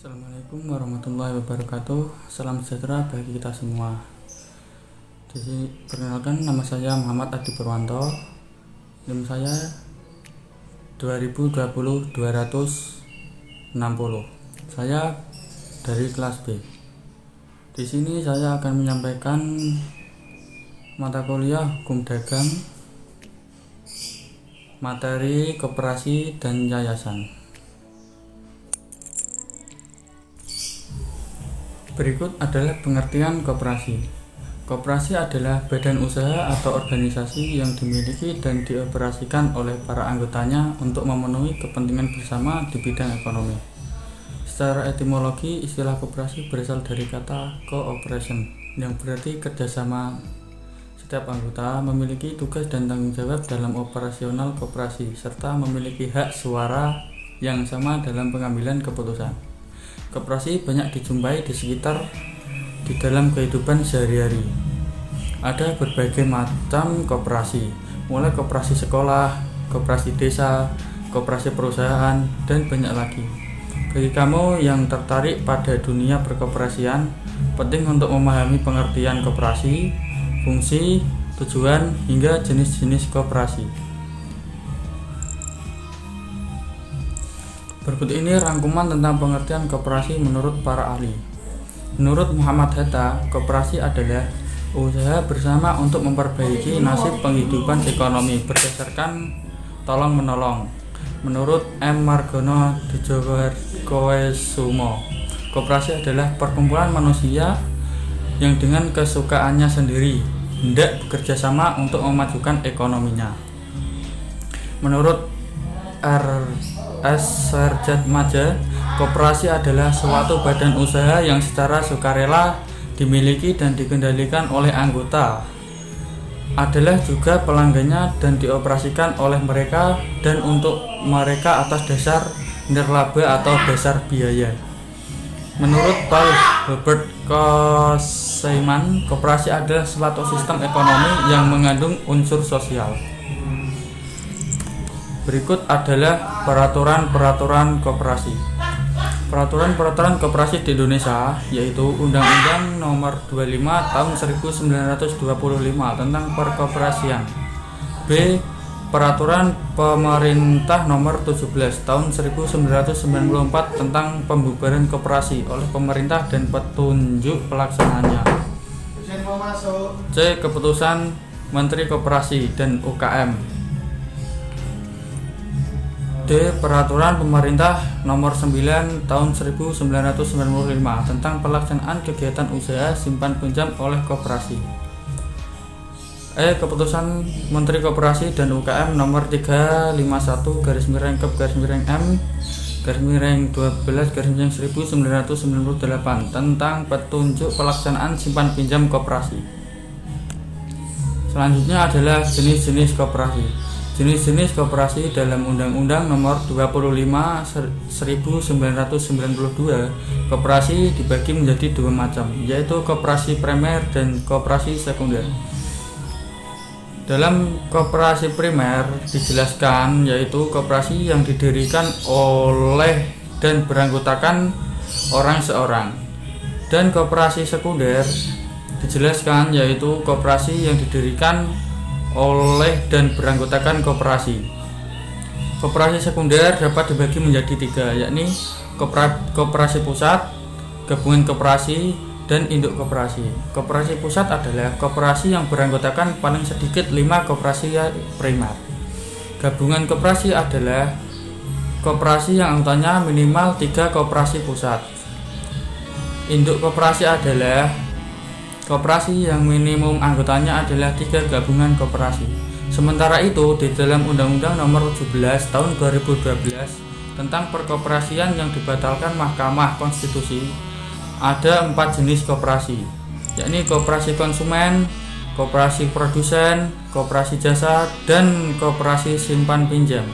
Assalamualaikum warahmatullahi wabarakatuh. Salam sejahtera bagi kita semua. Perkenalkan, nama saya Muhammad Adi Purwanto. NIM saya 2020-260. Saya dari kelas B. Di sini saya akan menyampaikan mata kuliah hukum dagang, materi koperasi dan yayasan. Berikut adalah pengertian koperasi. Koperasi adalah badan usaha atau organisasi yang dimiliki dan dioperasikan oleh para anggotanya untuk memenuhi kepentingan bersama di bidang ekonomi. Secara etimologi, istilah koperasi berasal dari kata cooperation, yang berarti kerjasama. Setiap anggota memiliki tugas dan tanggung jawab dalam operasional koperasi, serta memiliki hak suara yang sama dalam pengambilan keputusan. Koperasi banyak dijumpai di dalam kehidupan sehari-hari. Ada berbagai macam koperasi, mulai koperasi sekolah, koperasi desa, koperasi perusahaan, dan banyak lagi. Bagi kamu yang tertarik pada dunia perkoperasian, penting untuk memahami pengertian koperasi, fungsi, tujuan, hingga jenis-jenis koperasi. Berikut ini rangkuman tentang pengertian koperasi menurut para ahli. Menurut Muhammad Hatta, koperasi adalah usaha bersama untuk memperbaiki nasib penghidupan ekonomi berdasarkan tolong-menolong. Menurut M. Margono Djokowesumo, koperasi adalah perkumpulan manusia yang dengan kesukaannya sendiri hendak bekerja sama untuk memajukan ekonominya. Menurut R.S. Sarjatmaja, koperasi adalah suatu badan usaha yang secara sukarela dimiliki dan dikendalikan oleh anggota, adalah juga pelanggannya dan dioperasikan oleh mereka dan untuk mereka atas dasar nirlaba atau dasar biaya. Menurut Paul Herbert Koseman, koperasi adalah suatu sistem ekonomi yang mengandung unsur sosial. Berikut adalah peraturan-peraturan koperasi. Peraturan-peraturan koperasi di Indonesia yaitu Undang-Undang Nomor 25 Tahun 1925 tentang Perkoperasian. B. Peraturan Pemerintah Nomor 17 Tahun 1994 tentang Pembubaran Koperasi oleh pemerintah dan petunjuk pelaksanaannya. C. Keputusan Menteri Koperasi dan UKM. D. Peraturan Pemerintah Nomor 9 Tahun 1995 tentang pelaksanaan kegiatan usaha simpan pinjam oleh koperasi. E. Keputusan Menteri Koperasi dan UKM Nomor 351/M/M/12/1998 tentang petunjuk pelaksanaan simpan pinjam koperasi. Selanjutnya adalah jenis-jenis koperasi. Jenis-jenis koperasi dalam Undang-Undang Nomor 25/1992, koperasi dibagi menjadi dua macam, yaitu koperasi primer dan koperasi sekunder. Dalam koperasi primer dijelaskan yaitu koperasi yang didirikan oleh dan beranggotakan orang seorang. Dan koperasi sekunder dijelaskan yaitu koperasi yang didirikan oleh dan beranggotakan koperasi. Koperasi sekunder dapat dibagi menjadi tiga, yakni koperasi pusat, gabungan koperasi, dan induk koperasi. Koperasi pusat adalah koperasi yang beranggotakan paling sedikit 5 koperasi primer. Gabungan koperasi adalah koperasi yang anggotanya minimal 3 koperasi pusat. Induk koperasi adalah koperasi yang minimum anggotanya adalah 3 gabungan koperasi. Sementara itu, di dalam Undang-Undang Nomor 17 Tahun 2012 tentang perkoperasian yang dibatalkan Mahkamah Konstitusi, ada 4 jenis koperasi, yakni koperasi konsumen, koperasi produsen, koperasi jasa, dan koperasi simpan pinjam.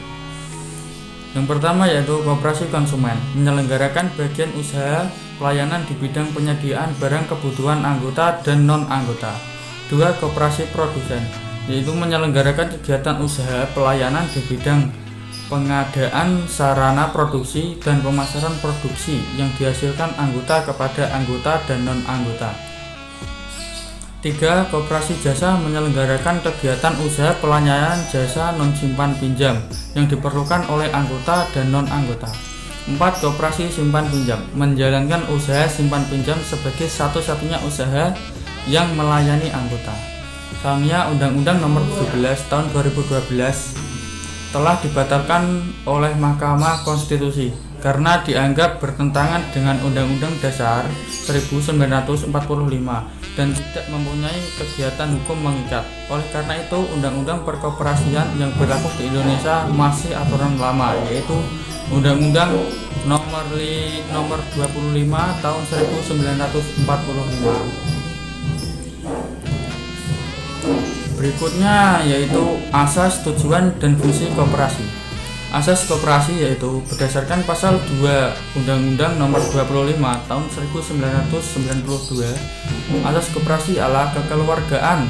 Yang pertama yaitu koperasi konsumen, menyelenggarakan bagian usaha pelayanan di bidang penyediaan barang kebutuhan anggota dan non-anggota. 2. Koperasi produsen, yaitu menyelenggarakan kegiatan usaha pelayanan di bidang pengadaan sarana produksi dan pemasaran produksi yang dihasilkan anggota kepada anggota dan non-anggota. 3. Koperasi jasa menyelenggarakan kegiatan usaha pelayanan jasa non-simpan pinjam yang diperlukan oleh anggota dan non-anggota. 4. Koperasi simpan pinjam menjalankan usaha simpan pinjam sebagai satu-satunya usaha yang melayani anggota. Sayangnya Undang-Undang Nomor 17 Tahun 2012 telah dibatalkan oleh Mahkamah Konstitusi karena dianggap bertentangan dengan Undang-Undang Dasar 1945 dan tidak mempunyai kegiatan hukum mengikat. Oleh karena itu, Undang-Undang Perkoperasian yang berlaku di Indonesia masih aturan lama, yaitu Undang-Undang Nomor 25 Tahun 1945. Berikutnya yaitu asas, tujuan, dan fungsi koperasi. Asas koperasi yaitu berdasarkan pasal 2 Undang-Undang Nomor 25 Tahun 1992, asas koperasi adalah kekeluargaan.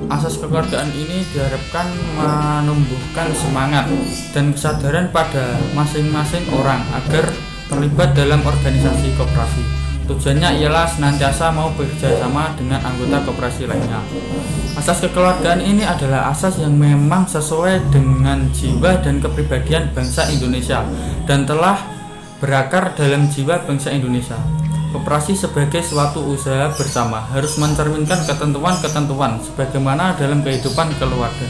Asas kekeluargaan ini diharapkan menumbuhkan semangat dan kesadaran pada masing-masing orang agar terlibat dalam organisasi koperasi. Tujuannya ialah senantiasa mau bekerjasama dengan anggota koperasi lainnya. Asas kekeluargaan ini adalah asas yang memang sesuai dengan jiwa dan kepribadian bangsa Indonesia dan telah berakar dalam jiwa bangsa Indonesia. Koperasi sebagai suatu usaha bersama harus mencerminkan ketentuan-ketentuan sebagaimana dalam kehidupan keluarga.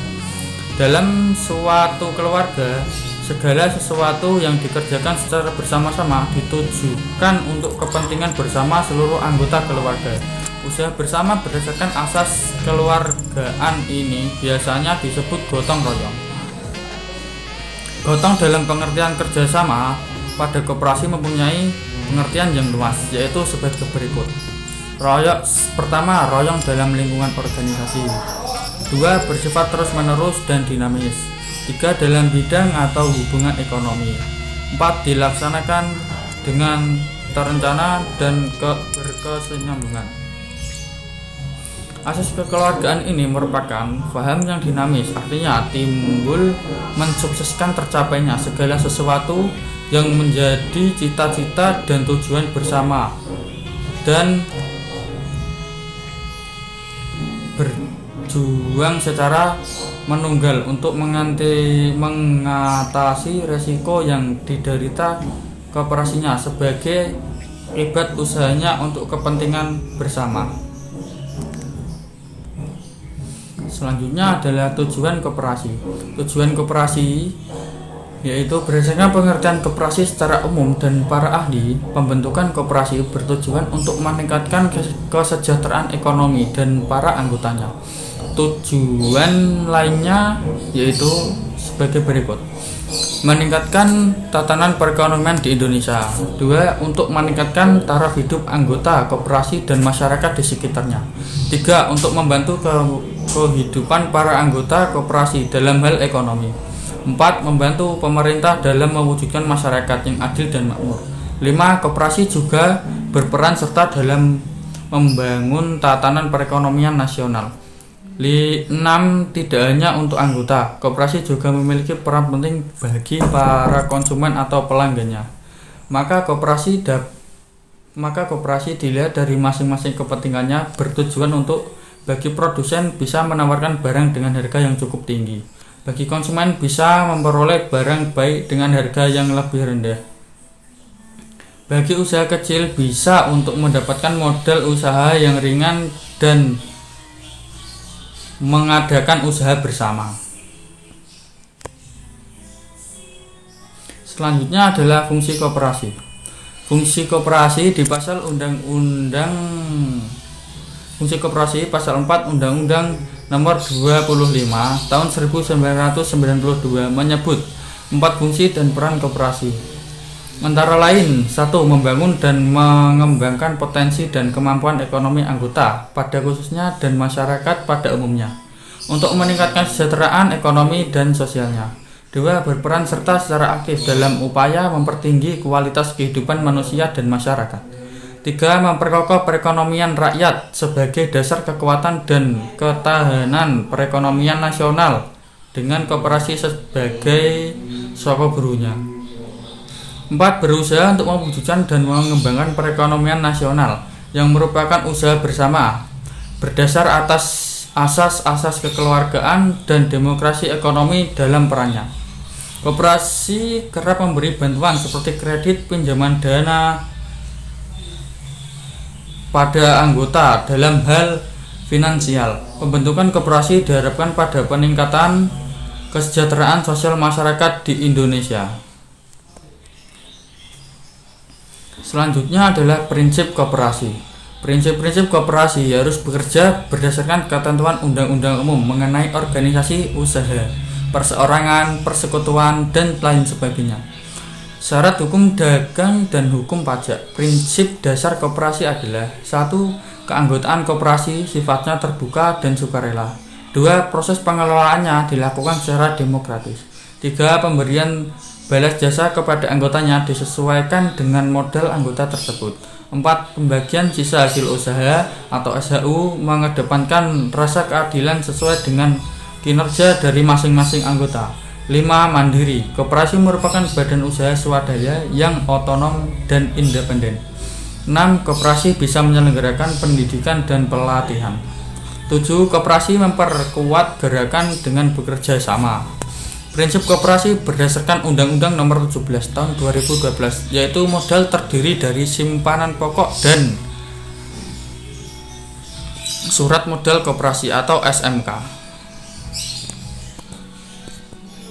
Dalam suatu keluarga, segala sesuatu yang dikerjakan secara bersama-sama ditujukan untuk kepentingan bersama seluruh anggota keluarga. Usaha bersama berdasarkan asas keluargaan ini biasanya disebut gotong royong. Gotong dalam pengertian kerjasama pada koperasi mempunyai pengertian yang luas, yaitu sebagai berikut. Pertama, royong dalam lingkungan organisasi. 2. Bersifat terus-menerus dan dinamis. 3. Dalam bidang atau hubungan ekonomi. 4. Dilaksanakan dengan terencana dan berkesinambungan. Asas kekeluargaan ini merupakan paham yang dinamis, artinya timbul mensukseskan tercapainya segala sesuatu yang menjadi cita-cita dan tujuan bersama dan berjuang secara menunggal untuk mengatasi resiko yang diderita koperasinya sebagai akibat usahanya untuk kepentingan bersama. Selanjutnya adalah tujuan koperasi. Tujuan koperasi yaitu berdasarkan pengertian koperasi secara umum dan para ahli, pembentukan koperasi bertujuan untuk meningkatkan kesejahteraan ekonomi dan para anggotanya. Tujuan lainnya yaitu sebagai berikut: meningkatkan tatanan perekonomian di Indonesia. 2. Untuk meningkatkan taraf hidup anggota koperasi dan masyarakat di sekitarnya. 3. Untuk membantu kehidupan para anggota koperasi dalam hal ekonomi. 4. Membantu pemerintah dalam mewujudkan masyarakat yang adil dan makmur. 5. Koperasi juga berperan serta dalam membangun tatanan perekonomian nasional. 6. Tidak hanya untuk anggota, koperasi juga memiliki peran penting bagi para konsumen atau pelanggannya. Maka koperasi dilihat dari masing-masing kepentingannya, bertujuan untuk bagi produsen bisa menawarkan barang dengan harga yang cukup tinggi. Bagi konsumen bisa memperoleh barang baik dengan harga yang lebih rendah. Bagi usaha kecil bisa untuk mendapatkan modal usaha yang ringan dan mengadakan usaha bersama. Selanjutnya adalah fungsi koperasi. Fungsi koperasi di pasal Fungsi koperasi pasal 4 Undang-Undang Nomor 25 Tahun 1992 menyebut 4 fungsi dan peran koperasi. Antara lain: 1. Membangun dan mengembangkan potensi dan kemampuan ekonomi anggota pada khususnya dan masyarakat pada umumnya untuk meningkatkan kesejahteraan ekonomi dan sosialnya. 2. Berperan serta secara aktif dalam upaya mempertinggi kualitas kehidupan manusia dan masyarakat. 3. Memperkokoh perekonomian rakyat sebagai dasar kekuatan dan ketahanan perekonomian nasional. dengan koperasi sebagai soko gurunya. 4. Berusaha untuk mewujudkan dan mengembangkan perekonomian nasional yang merupakan usaha bersama berdasar atas asas-asas kekeluargaan dan demokrasi ekonomi dalam perannya. Koperasi kerap memberi bantuan seperti kredit, pinjaman dana pada anggota dalam hal finansial. Pembentukan koperasi diharapkan pada peningkatan kesejahteraan sosial masyarakat di Indonesia. Selanjutnya adalah prinsip koperasi. Prinsip-prinsip koperasi harus bekerja berdasarkan ketentuan undang-undang umum mengenai organisasi usaha, perseorangan, persekutuan, dan lain sebagainya. Syarat hukum dagang dan hukum pajak. Prinsip dasar koperasi adalah 1. Keanggotaan koperasi sifatnya terbuka dan sukarela. 2. Proses pengelolaannya dilakukan secara demokratis. 3. Pemberian balas jasa kepada anggotanya disesuaikan dengan modal anggota tersebut. 4. Pembagian sisa hasil usaha atau SHU mengedepankan rasa keadilan sesuai dengan kinerja dari masing-masing anggota. 5. Mandiri. Koperasi merupakan badan usaha swadaya yang otonom dan independen. 6. Koperasi bisa menyelenggarakan pendidikan dan pelatihan. 7. Koperasi memperkuat gerakan dengan bekerja sama. Prinsip koperasi berdasarkan Undang-Undang Nomor 17 Tahun 2012, yaitu modal terdiri dari simpanan pokok dan surat modal koperasi atau SMK.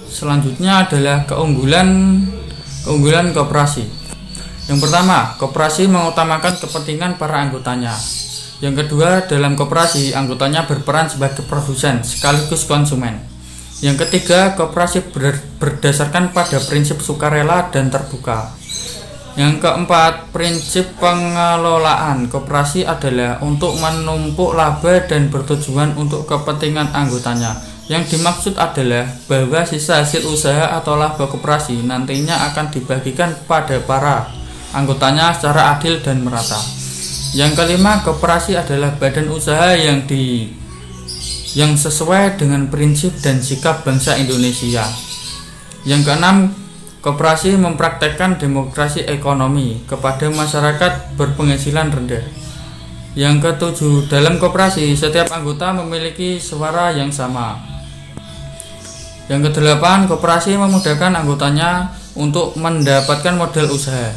Selanjutnya adalah keunggulan koperasi. Yang pertama, koperasi mengutamakan kepentingan para anggotanya. Yang kedua, dalam koperasi anggotanya berperan sebagai produsen sekaligus konsumen. Yang ketiga, koperasi berdasarkan pada prinsip sukarela dan terbuka. Yang keempat, prinsip pengelolaan koperasi adalah untuk menumpuk laba dan bertujuan untuk kepentingan anggotanya. Yang dimaksud adalah bahwa sisa hasil usaha atau laba koperasi nantinya akan dibagikan pada para anggotanya secara adil dan merata. Yang kelima, koperasi adalah badan usaha yang sesuai dengan prinsip dan sikap bangsa Indonesia. Yang keenam, koperasi mempraktekkan demokrasi ekonomi kepada masyarakat berpenghasilan rendah. Yang ketujuh, dalam koperasi setiap anggota memiliki suara yang sama. Yang kedelapan, koperasi memudahkan anggotanya untuk mendapatkan modal usaha.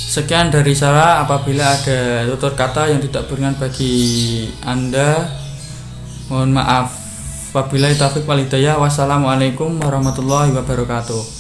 Sekian dari saya. Apabila ada tutur kata yang tidak berkenan bagi Anda, mohon maaf. Wabillahi taufiq wal hidayah. Wassalamualaikum warahmatullahi wabarakatuh.